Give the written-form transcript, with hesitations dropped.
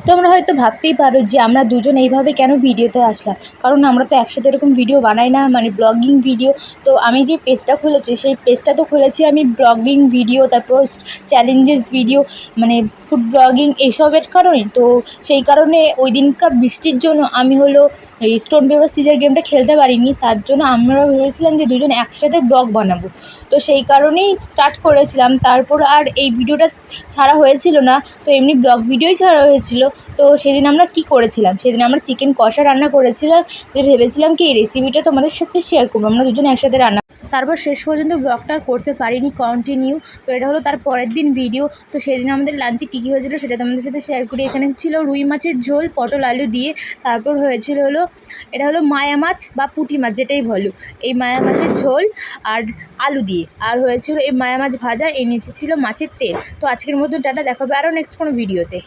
তোমরা হয়তো ভাবতেই পারো যে আমরা দুজন এইভাবে কেন ভিডিওতে আসলাম, কারণ আমরা তো একসাথে এরকম ভিডিও বানাই না, মানে ব্লগিং ভিডিও। তো আমি যে পেজটা খুলেছি সেই পেজটা তো খুলেছি আমি ব্লগিং ভিডিও, তারপর চ্যালেঞ্জেস ভিডিও, মানে ফুড ব্লগিং এইসবের কারণে। তো সেই কারণে ওই দিনকার বৃষ্টির জন্য আমি হলো এই স্টোন পেপার সিজার গেমটা খেলতে পারিনি। তার জন্য আমরা ভেবেছিলাম যে দুজন একসাথে ব্লগ বানাবো, তো সেই কারণেই স্টার্ট করেছিলাম। তারপর আর এই ভিডিওটা ছাড়া হয়েছিল না, তো এমনি ব্লগ ভিডিওই ছাড়া হয়েছিল। তো সেদিন আমরা কি করেছিলাম, সেদিন আমরা চিকেন কষা রান্না করেছিলাম, যে ভেবেছিলাম কি এই রেসিপিটা তোমাদের সাথে শেয়ার করবো, আমরা দুজন একসাথে রান্না। তারপর শেষ পর্যন্ত ব্লগটা করতে পারিনি কন্টিনিউ। তো এটা হলো তার পরের দিন ভিডিও। তো সেদিন আমাদের লাঞ্চে কী কী হয়েছিলো সেটা তোমাদের সাথে শেয়ার করি। এখানে ছিল রুই মাছের ঝোল পটল আলু দিয়ে। তারপর হয়েছিল হলো এটা হলো মায়া মাছ বা পুঁটি মাছ যেটাই বলো, এই মায়া মাছের ঝোল আর আলু দিয়ে। আর হয়েছিল এই মায়া মাছ ভাজা, এই নিচে ছিল মাছের তেল। তো আজকের মতো টাটা, দেখাবে আরও নেক্সট কোনো ভিডিওতে।